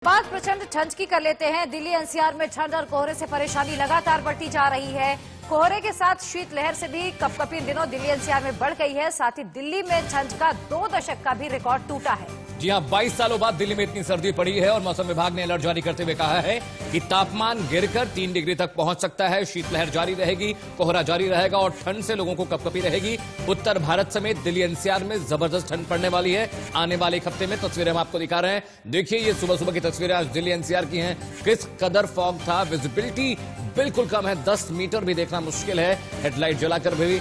बात प्रचंड ठंड की कर लेते हैं। दिल्ली एनसीआर में ठंड और कोहरे से परेशानी लगातार बढ़ती जा रही है। कोहरे के साथ शीतलहर से भी कपकपी इन दिनों दिल्ली एनसीआर में बढ़ गई है। साथ ही दिल्ली में ठंड का 2 दशक का भी रिकॉर्ड टूटा है। जी हां, 22 सालों बाद दिल्ली में इतनी सर्दी पड़ी है और मौसम विभाग ने अलर्ट जारी करते हुए कहा है कि तापमान गिरकर 3 डिग्री तक पहुंच सकता है। शीतलहर जारी रहेगी, कोहरा जारी रहेगा और ठंड से लोगों को कपकपी रहेगी। उत्तर भारत समेत दिल्ली एनसीआर में जबरदस्त ठंड पड़ने वाली है। आने वाले एक हफ्ते में तस्वीरें हम आपको दिखा रहे हैं। देखिए, ये सुबह सुबह की तस्वीरें आज दिल्ली एनसीआर की हैं। किस कदर फॉग था, विजिबिलिटी बिल्कुल कम है, 10 मीटर भी देखना मुश्किल है। हेडलाइट जलाकर भी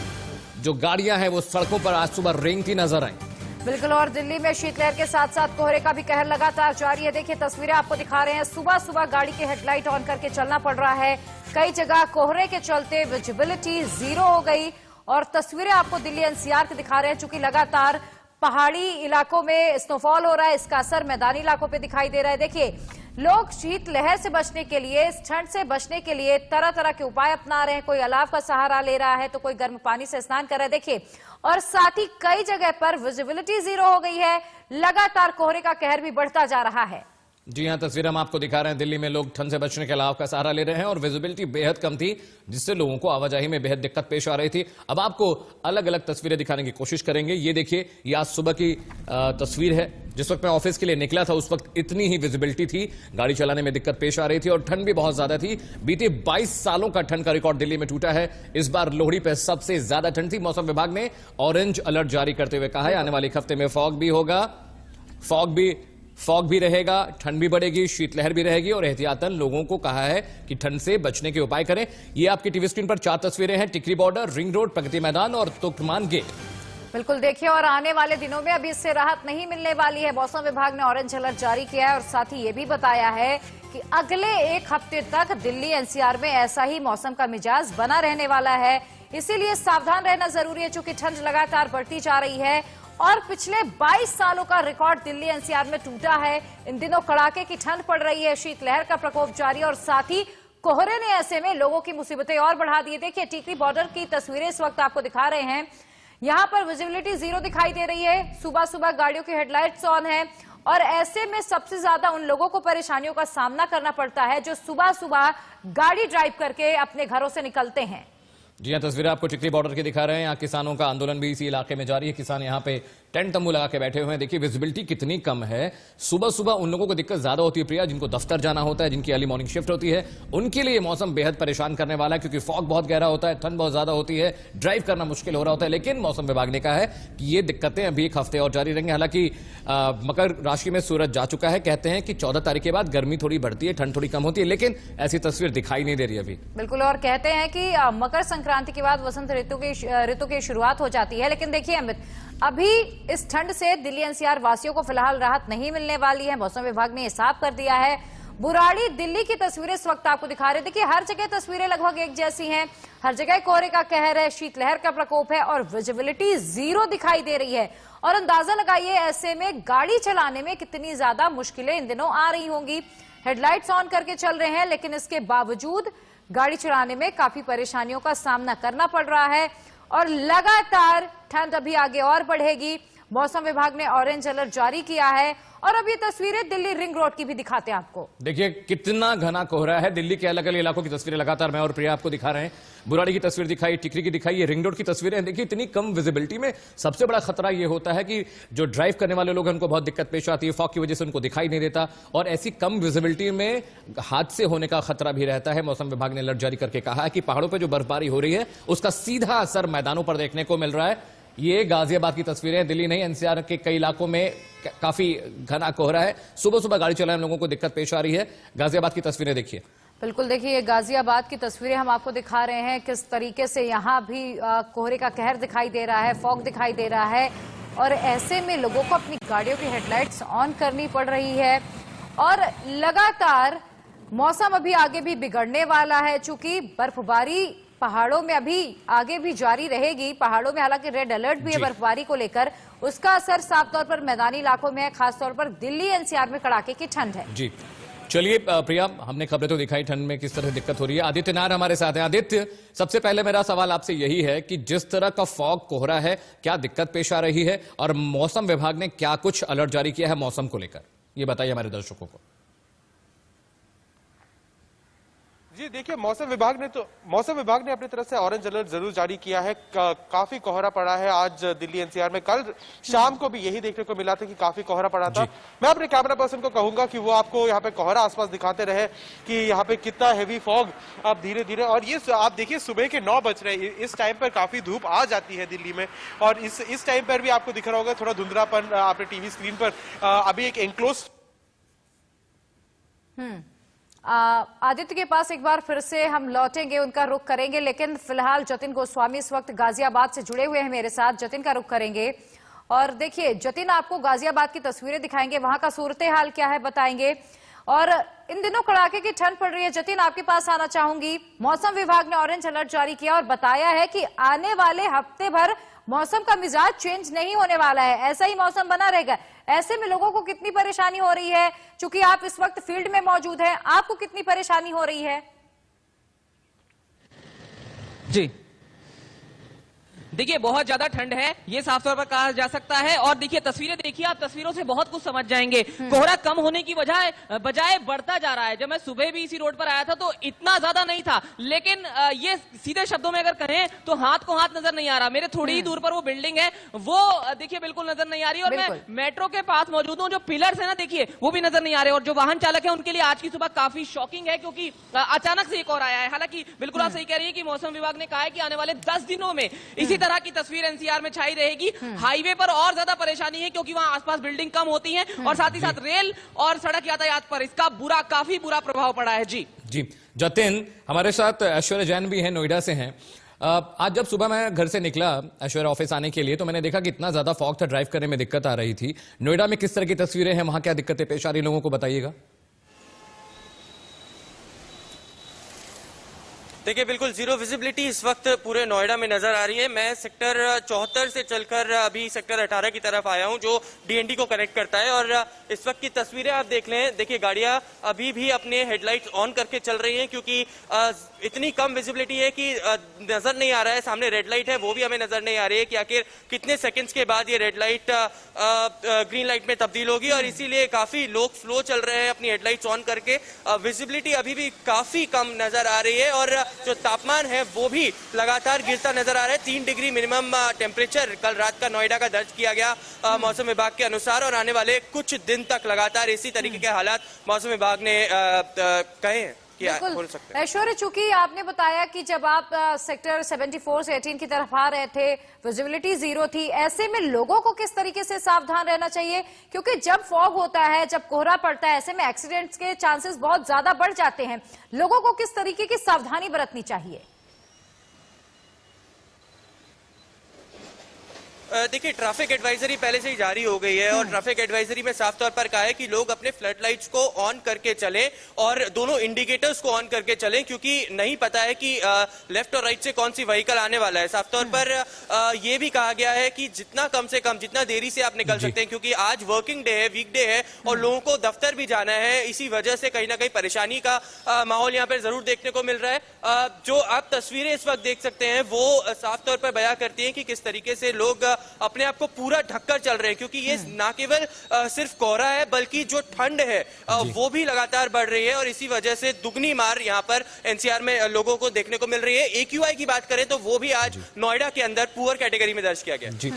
जो गाड़ियां हैं वो सड़कों पर आज सुबह रेंगती नजर आई। बिल्कुल, और दिल्ली में शीतलहर के साथ साथ कोहरे का भी कहर लगातार जारी है। देखिए, तस्वीरें आपको दिखा रहे हैं। सुबह सुबह गाड़ी की हेडलाइट ऑन करके चलना पड़ रहा है। कई जगह कोहरे के चलते विजिबिलिटी 0 हो गई। और तस्वीरें आपको दिल्ली एनसीआर की दिखा रहे हैं। चूंकि लगातार पहाड़ी इलाकों में स्नोफॉल हो रहा है, इसका असर मैदानी इलाकों पे दिखाई दे रहा है। देखिए, लोग शीतलहर से बचने के लिए, इस ठंड से बचने के लिए तरह तरह के उपाय अपना रहे हैं। कोई अलाव का सहारा ले रहा है तो कोई गर्म पानी से स्नान कर रहा है। देखिए, और साथ ही कई जगह पर विजिबिलिटी 0 हो गई है। लगातार कोहरे का कहर भी बढ़ता जा रहा है। जी हां, तस्वीर हम आपको दिखा रहे हैं। दिल्ली में लोग ठंड से बचने के अलाव का सहारा ले रहे हैं और विजिबिलिटी बेहद कम थी, जिससे लोगों को आवाजाही में बेहद दिक्कत पेश आ रही थी। अब आपको अलग अलग तस्वीरें दिखाने की कोशिश करेंगे। ये देखिए, ये आज सुबह की तस्वीर है। जिस वक्त मैं ऑफिस के लिए निकला था उस वक्त इतनी ही विजिबिलिटी थी, गाड़ी चलाने में दिक्कत पेश आ रही थी और ठंड भी बहुत ज्यादा थी। बीते 22 सालों का ठंड का रिकॉर्ड दिल्ली में टूटा है। इस बार लोहड़ी पर सबसे ज्यादा ठंड थी। मौसम विभाग ने ऑरेंज अलर्ट जारी करते हुए कहा है आने वाले एक हफ्ते में फॉग भी होगा, फॉग भी रहेगा, ठंड भी बढ़ेगी, शीतलहर भी रहेगी और एहतियातन लोगों को कहा है कि ठंड से बचने के उपाय करें। ये आपकी टीवी स्क्रीन पर 4 तस्वीरें हैं। टिकरी border, ring road, Pragati Maidan और तुर्कमान गेट। बिल्कुल, देखिए, और आने वाले दिनों में अभी इससे राहत नहीं मिलने वाली है। मौसम विभाग ने ऑरेंज अलर्ट जारी किया है और साथ ही ये भी बताया है कि अगले एक हफ्ते तक दिल्ली एनसीआर में ऐसा ही मौसम का मिजाज बना रहने वाला है। इसीलिए सावधान रहना जरूरी है, चूंकि ठंड लगातार बढ़ती जा रही है और पिछले 22 सालों का रिकॉर्ड दिल्ली एनसीआर में टूटा है। इन दिनों कड़ाके की ठंड पड़ रही है, शीतलहर का प्रकोप जारी है और साथ ही कोहरे ने ऐसे में लोगों की मुसीबतें और बढ़ा दी है। देखिए, टिकरी बॉर्डर की तस्वीरें इस वक्त आपको दिखा रहे हैं। यहां पर विजिबिलिटी 0 दिखाई दे रही है। सुबह सुबह गाड़ियों की हेडलाइट्स ऑन है और ऐसे में सबसे ज्यादा उन लोगों को परेशानियों का सामना करना पड़ता है जो सुबह सुबह गाड़ी ड्राइव करके अपने घरों से निकलते हैं। जी हां, तस्वीरें आपको टिकरी बॉर्डर की दिखा रहे हैं। यहाँ किसानों का आंदोलन भी इसी इलाके में जारी है। किसान यहाँ पे टेंट तंबू लगा के बैठे हुए हैं। देखिए, विजिबिलिटी कितनी कम है। सुबह सुबह उन लोगों को दिक्कत ज्यादा होती है प्रिया, जिनको दफ्तर जाना होता है, जिनकी अर्ली मॉर्निंग शिफ्ट होती है, उनके लिए मौसम बेहद परेशान करने वाला है, क्योंकि फॉग बहुत गहरा होता है, ठंड बहुत ज्यादा होती है, ड्राइव करना मुश्किल हो रहा होता है। लेकिन मौसम विभाग ने कहा है कि ये दिक्कतें अभी एक हफ्ते और जारी रहेंगी। हालांकि मकर राशि में सूरज जा चुका है। कहते हैं कि 14 तारीख के बाद गर्मी थोड़ी बढ़ती है, ठंड थोड़ी कम होती है, लेकिन ऐसी तस्वीर दिखाई नहीं दे रही अभी। बिल्कुल, और कहते हैं कि मकर संक्रांति के बाद वसंत ऋतु की शुरुआत हो जाती है। लेकिन देखिए अमित, अभी इस ठंड से दिल्ली एनसीआर वासियों को फिलहाल राहत नहीं मिलने वाली है। मौसम विभाग ने साफ कर दिया है। बुराड़ी दिल्ली की तस्वीरें इस वक्त आपको दिखा रहे हैं। देखिए, हर जगह तस्वीरें लगभग एक जैसी हैं। हर जगह कोहरे का कहर है, शीतलहर का प्रकोप है और विजिबिलिटी 0 दिखाई दे रही है। और अंदाजा लगाइए ऐसे में गाड़ी चलाने में कितनी ज्यादा मुश्किलें इन दिनों आ रही होंगी। हेडलाइट्स ऑन करके चल रहे हैं, लेकिन इसके बावजूद गाड़ी चलाने में काफी परेशानियों का सामना करना पड़ रहा है और लगातार ठंड अभी आगे और बढ़ेगी। मौसम विभाग ने ऑरेंज अलर्ट जारी किया है और अब ये तस्वीरें दिल्ली रिंग रोड की भी दिखाते हैं आपको। देखिए कितना घना कोहरा है। दिल्ली के अलग अलग इलाकों की तस्वीरें लगातार मैं और प्रिया आपको दिखा रहे हैं। बुराड़ी की तस्वीर दिखाई, टिकरी की दिखाई, ये रिंग रोड की तस्वीरें। देखिए, इतनी कम विजिबिलिटी में सबसे बड़ा खतरा ये होता है कि जो ड्राइव करने वाले लोग हैं उनको बहुत दिक्कत पेश आती है। फॉग की वजह से उनको दिखाई नहीं देता और ऐसी कम विजिबिलिटी में हादसे होने का खतरा भी रहता है। मौसम विभाग ने अलर्ट जारी करके कहा है कि पहाड़ों पर जो बर्फबारी हो रही है उसका सीधा असर मैदानों पर देखने को मिल रहा है। ये गाजियाबाद की तस्वीरें, दिल्ली नहीं एनसीआर के कई इलाकों में काफी घना कोहरा है। सुबह सुबह गाड़ी चलाने लोगों को दिक्कत पेश आ रही है। गाजियाबाद की तस्वीरें देखिए। बिल्कुल, देखिए, गाजियाबाद की तस्वीरें हम आपको दिखा रहे हैं। किस तरीके से यहाँ भी कोहरे का कहर दिखाई दे रहा है, फॉग दिखाई दे रहा है और ऐसे में लोगों को अपनी गाड़ियों की हेडलाइट्स ऑन करनी पड़ रही है और लगातार मौसम अभी आगे भी बिगड़ने वाला है। चूंकि बर्फबारी पहाड़ों में अभी आगे भी जारी रहेगी। पहाड़ों में हालांकि रेड अलर्ट भी है बर्फबारी को लेकर, उसका असर साफ तौर पर मैदानी इलाकों में है। खासतौर पर दिल्ली एनसीआर में कड़ाके की ठंड है। जी चलिए प्रिया, हमने खबरें तो दिखाई ठंड में किस तरह दिक्कत हो रही है। आदित्य नायर हमारे साथ हैं। आदित्य, सबसे पहले मेरा सवाल आपसे यही है कि जिस तरह का फॉग कोहरा है, क्या दिक्कत पेश आ रही है और मौसम विभाग ने क्या कुछ अलर्ट जारी किया है मौसम को लेकर, ये बताइए हमारे दर्शकों को। जी देखिए, मौसम विभाग ने अपनी तरफ से ऑरेंज अलर्ट जरूर जारी किया है। काफी कोहरा पड़ा है आज दिल्ली एनसीआर में। कल शाम को भी यही देखने को मिला था कि काफी कोहरा पड़ा था। मैं अपने कैमरा पर्सन को कहूंगा कि वो आपको यहाँ पे कोहरा आसपास दिखाते रहे कि यहाँ पे कितना हेवी फॉग अब धीरे धीरे, और ये आप देखिए सुबह के 9 बज रहे हैं, इस टाइम पर काफी धूप आ जाती है दिल्ली में, और इस टाइम पर भी आपको दिख रहा होगा थोड़ा धुंधलापन आपने टीवी स्क्रीन पर। अभी एक एनक्लोज आदित्य के पास एक बार फिर से हम लौटेंगे, उनका रुख करेंगे, लेकिन फिलहाल जतिन गोस्वामी इस वक्त गाजियाबाद से जुड़े हुए हैं मेरे साथ। जतिन का रुख करेंगे और देखिए जतिन आपको गाजियाबाद की तस्वीरें दिखाएंगे, वहां का सूरत हाल क्या है बताएंगे। और इन दिनों कड़ाके की ठंड पड़ रही है। जतिन आपके पास आना चाहूंगी। मौसम विभाग ने ऑरेंज अलर्ट जारी किया और बताया है कि आने वाले हफ्ते भर मौसम का मिजाज चेंज नहीं होने वाला है, ऐसा ही मौसम बना रहेगा। ऐसे में लोगों को कितनी परेशानी हो रही है? चूंकि आप इस वक्त फील्ड में मौजूद हैं, आपको कितनी परेशानी हो रही है? जी देखिए, बहुत ज्यादा ठंड है, ये साफ तौर पर कहा जा सकता है। और देखिए तस्वीरें देखिए, आप तस्वीरों से बहुत कुछ समझ जाएंगे। कोहरा कम होने की बजाय बढ़ता जा रहा है। जब मैं सुबह भी इसी रोड पर आया था तो इतना ज्यादा नहीं था, लेकिन ये सीधे शब्दों में अगर कहें तो हाथ को हाथ नजर नहीं आ रहा। मेरे थोड़ी ही दूर पर वो बिल्डिंग है, वो देखिए बिल्कुल नजर नहीं आ रही। और मैं मेट्रो के पास मौजूद हूँ, जो पिलर्स है ना देखिए वो भी नजर नहीं आ रहे। और जो वाहन चालक है उनके लिए आज की सुबह काफी शॉकिंग है, क्योंकि अचानक से एक और आया है। हालांकि बिल्कुल आप सही कह रही है कि मौसम विभाग ने कहा है कि आने वाले 10 दिनों में इसी तरह की तस्वीर एनसीआर में छाई रहेगी। हाईवे पर और ज्यादा परेशानी है, क्योंकि वहां आसपास बिल्डिंग कम होती हैं, और साथ ही साथ रेल और सड़क यातायात पर इसका काफी बुरा प्रभाव पड़ा है। जी जतिन, हमारे साथ ऐश्वर्या जैन भी है, नोएडा से हैं। आज जब सुबह मैं घर से निकला ऐश्वर्या ऑफिस आने के लिए, तो मैंने देखा कि इतना ज्यादा फॉग था, ड्राइव करने में दिक्कत आ रही थी। नोएडा में किस तरह की तस्वीरें हैं, वहां क्या दिक्कतें पेश आ रही, लोगों को बताइएगा। देखिए, बिल्कुल जीरो विजिबिलिटी इस वक्त पूरे नोएडा में नजर आ रही है। मैं सेक्टर 74 से चलकर अभी सेक्टर 18 की तरफ आया हूं, जो डीएनडी को कनेक्ट करता है। और इस वक्त की तस्वीरें आप देख लें। देखिए, गाड़ियां अभी भी अपने हेडलाइट्स ऑन करके चल रही हैं, क्योंकि इतनी कम विजिबिलिटी है कि नजर नहीं आ रहा है। सामने रेड लाइट है, वो भी हमें नजर नहीं आ रही है कि आखिर कितने सेकंड्स के बाद ये रेड लाइट ग्रीन लाइट में तब्दील होगी। और इसीलिए काफी लोग स्लो चल रहे हैं अपनी हेडलाइट्स ऑन करके। विजिबिलिटी अभी भी काफी कम नजर आ रही है, और जो तापमान है वो भी लगातार गिरता नजर आ रहा है। 3 डिग्री मिनिमम टेम्परेचर कल रात का नोएडा का दर्ज किया गया मौसम विभाग के अनुसार। और आने वाले कुछ दिन तक लगातार इसी तरीके के हालात मौसम विभाग ने कहे हैं। ऐश्वर्या, चूंकि आपने बताया कि जब आप सेक्टर 74 से 18 की तरफ आ रहे थे, विजिबिलिटी जीरो थी, ऐसे में लोगों को किस तरीके से सावधान रहना चाहिए? क्योंकि जब फॉग होता है, जब कोहरा पड़ता है, ऐसे में एक्सीडेंट्स के चांसेस बहुत ज्यादा बढ़ जाते हैं। लोगों को किस तरीके की सावधानी बरतनी चाहिए? देखिए, ट्रैफिक एडवाइजरी पहले से ही जारी हो गई है, और ट्रैफिक एडवाइजरी में साफ तौर पर कहा है कि लोग अपने फ्लड लाइट्स को ऑन करके चलें और दोनों इंडिकेटर्स को ऑन करके चलें, क्योंकि नहीं पता है कि लेफ्ट और राइट से कौन सी व्हीकल आने वाला है। साफ तौर पर यह भी कहा गया है कि जितना कम से कम, जितना देरी से आप निकल सकते हैं, क्योंकि आज वर्किंग डे है, वीकडे है, और लोगों को दफ्तर भी जाना है। इसी वजह से कहीं ना कहीं परेशानी का माहौल यहाँ पर जरूर देखने को मिल रहा है। जो आप तस्वीरें इस वक्त देख सकते हैं वो साफ तौर पर बयां करती हैं कि किस तरीके से लोग अपने आप को पूरा ढककर चल रहे हैं, क्योंकि ये ना केवल सिर्फ कोहरा है, बल्कि जो ठंड है वो भी लगातार बढ़ रही है। और इसी वजह से दुगनी मार यहाँ पर एनसीआर में लोगों को देखने को मिल रही है। एक्यूआई की बात करें तो वो भी आज नोएडा के अंदर पुअर कैटेगरी में दर्ज किया गया। जी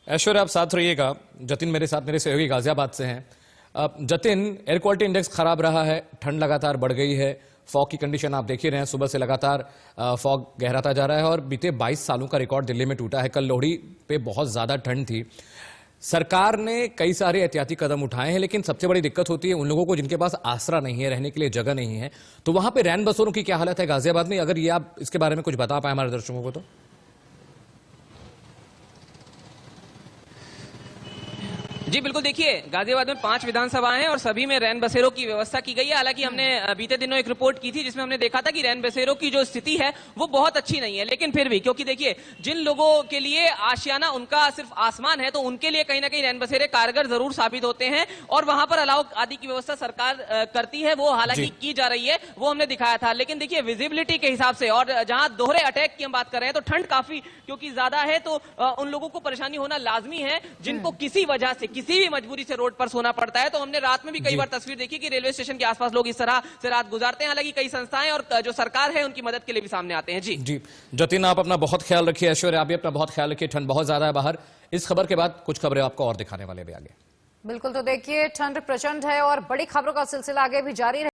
ऐश्वर्या, आप साथ रहिएगा। जतिन मेरे साथ, मेरे सहयोगी गाजियाबाद से हैं। जतिन, एयर क्वालिटी इंडेक्स खराब रहा है, ठंड लगातार बढ़ गई है, फॉग की कंडीशन आप देख ही रहे हैं, सुबह से लगातार फॉग गहराता जा रहा है, और बीते 22 सालों का रिकॉर्ड दिल्ली में टूटा है। कल लोहड़ी पे बहुत ज्यादा ठंड थी। सरकार ने कई सारे एहतियाती कदम उठाए हैं, लेकिन सबसे बड़ी दिक्कत होती है उन लोगों को जिनके पास आसरा नहीं है, रहने के लिए जगह नहीं है। तो वहां पे रैन बसेरों की क्या हालत है गाजियाबाद में? अगर ये आप इसके बारे में कुछ बता पाए हमारे दर्शकों को तो। जी बिल्कुल, देखिए गाजियाबाद में 5 विधानसभाएं हैं और सभी में रैन बसेरों की व्यवस्था की गई है। हालांकि हमने बीते दिनों एक रिपोर्ट की थी जिसमें हमने देखा था कि रैन बसेरों की जो स्थिति है वो बहुत अच्छी नहीं है। लेकिन फिर भी, क्योंकि देखिए जिन लोगों के लिए आशियाना उनका सिर्फ आसमान है, तो उनके लिए कहीं ना कहीं रैन बसेरे कारगर जरूर साबित होते हैं। और वहां पर अलाव आदि की व्यवस्था सरकार करती है, वो हालांकि की जा रही है, वो हमने दिखाया था। लेकिन देखिए विजिबिलिटी के हिसाब से, और जहां दोहरे अटैक की हम बात कर रहे हैं, तो ठंड काफी क्योंकि ज्यादा है, तो उन लोगों को परेशानी होना लाजमी है जिनको किसी वजह से किसी भी मजबूरी से रोड पर सोना पड़ता है। तो हमने रात में भी कई बार तस्वीर देखी कि रेलवे स्टेशन के आसपास लोग इस तरह से रात गुजारते हैं। हालांकि कई संस्थाएं और जो सरकार है उनकी मदद के लिए भी सामने आते हैं। जी जतिन, आप अपना बहुत ख्याल रखिए। ऐश्वर्या, आप भी अपना बहुत ख्याल रखिए। ठंड बहुत ज्यादा है बाहर। इस खबर के बाद कुछ खबरें आपको और दिखाने वाले भी आगे। बिल्कुल, तो देखिए ठंड प्रचंड है और बड़ी खबरों का सिलसिला आगे भी जारी